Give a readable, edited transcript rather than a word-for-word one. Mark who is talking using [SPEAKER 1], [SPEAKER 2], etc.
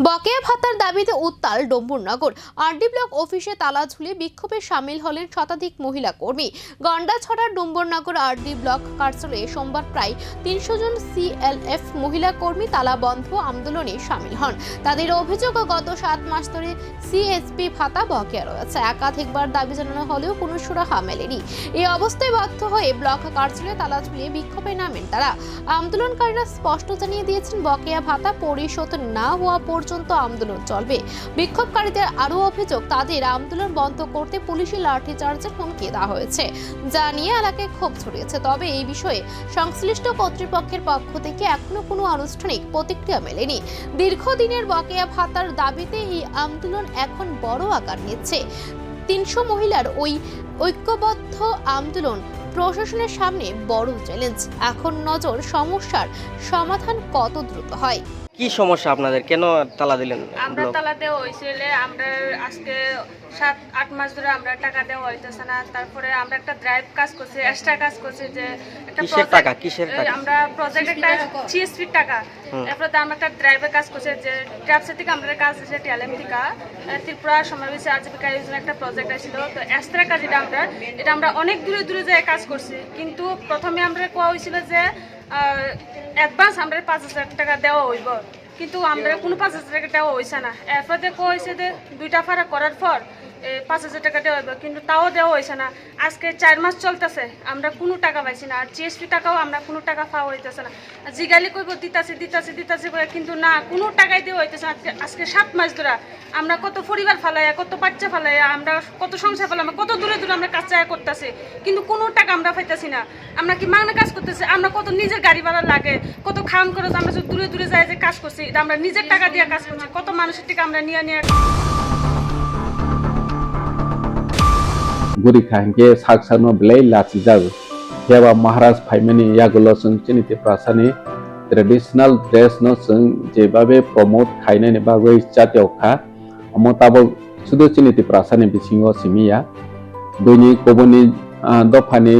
[SPEAKER 1] বকেয়া ভাতার দাবিতে উত্তাল ডম্বুরনগর। আরডি ব্লক অফিসে তালা ঝুলিয়ে বিক্ষোভে সামিল হলেন শতাধিক মহিলা কর্মী। গন্ডাছড়ার ডম্বুরনগর আরডি ব্লক কার্যালয়ে সোমবার প্রায় ৩০০ জন সিএলএফ মহিলা কর্মী তালা বন্ধ আন্দোলনে সামিল হন। তাদের অভিযোগ, গত ৭ মাস ধরে সিএসপি ভাতা বকেয়া রয়েছে। একাধিকবার দাবি জানানো হলেও কোনো সুরাহা মেলেনি। এই অবস্থায় বাধ্য হয়ে ব্লক কার্যালয়ে তালা ঝুলিয়ে বিক্ষোভে নামেন তারা। আন্দোলনকারীরা স্পষ্ট জানিয়ে দিয়েছেন, বকেয়া ভাতা পরিশোধ না হওয়া পর্যন্ত আন্দোলন চলবে। বিক্ষোভকারীদের আরও অভিযোগ, তাদের আন্দোলন বন্ধ করতে পুলিশি লাঠিচার্জের হুমকি দেওয়া হয়েছে, যা নিয়ে এলাকায় ক্ষোভ ছড়িয়েছে। তবে এই বিষয়ে সংশ্লিষ্ট কর্তৃপক্ষের পক্ষ থেকে এখনো কোনো আনুষ্ঠানিক প্রতিক্রিয়া মেলেনি। দীর্ঘদিনের বকেয়া ভাতার দাবিতে এই আন্দোলন এখন বড় আকার নিচ্ছে। ৩০০ মহিলার ওই ঐক্যবদ্ধ আন্দোলন প্রশাসনের সামনে বড় চ্যালেঞ্জ। এখন নজর, সমস্যার সমাধান কত দ্রুত হয়।
[SPEAKER 2] কি সমস্যা আপনাদের, কেন তালা দিলেন?
[SPEAKER 3] আমরা তালা দেওয়া হয়েছিল, আমরা আজকে ৭-৮ মাস ধরে আমরা টাকা দেওয়া হইতেছে না। তারপরে আমরা একটা ড্রাইভ কাজ করছি, এক্সট্রা কাজ করছি, যে একটা
[SPEAKER 2] কিসের টাকা
[SPEAKER 3] আমরা প্রজেক্ট একটা সিএসপির টাকা। এরপরে আমরা একটা ড্রাইভের কাজ করছি, যে ট্রাপসের থেকে আমরা কাজ দিয়েছে টিএলএম থেকে ত্রিপুরা সমাবেশে আজীবিকা যোজনা একটা প্রজেক্ট আসছিল। তো এক্সট্রা কাজ এটা আমরা অনেক দূরে দূরে যেয়ে কাজ করছি। কিন্তু প্রথমে আমরা কোয়া হয়েছিল যে অ্যাডভান্স আমরা ৫,০০০ টাকা দেওয়া হইব, কিন্তু আমরা কোনো ৫,০০০ টাকা দেওয়া হয়েছে না। এরপরে কোয়া হয়েছে যে 2টা ফাড়া করার পর ৫,০০০ টাকা দেওয়া হইব, কিন্তু তাও দেওয়া হয়েছে না। আজকে ৪ মাস চলতেছে, আমরা কোনো টাকা পাইছি না। আর জিএসপি টাকাও আমরা কোনো টাকা পাওয়া হইতেছে না। জিগালি কইব দিতাছে করে, কিন্তু না, কোনো টাকাই দেওয়া হইতেছে না। আজকে ৭ মাস ধরে আমরা কত পরিবার ফালাইয়া, কত বাচ্চা ফালাইয়া, আমরা কত সংসার ফালাই, কত দূরে দূরে আমরা কাজ চায়া করতেছি, কিন্তু কোনো টাকা আমরা পাইতেছি না। আমরা কি মাগনা কাজ করতেছি? আমরা কত নিজের গাড়ি ভাড়া লাগে, কত খাওয়ান খরচ, আমরা যে দূরে দূরে যাই যে কাজ করছি, এটা আমরা নিজের টাকা দিয়ে কাজ করছি। কত মানুষের টাকা আমরা নিয়ে
[SPEAKER 4] guri kahingke saksano belai lati jago heba maharaj faimani yagulo sung chiniti prasani traditional dress no sung jebabe promote khainai ni bagoi chateo kha amotabo sudu chiniti prasani bisingo simia doni koboni dofani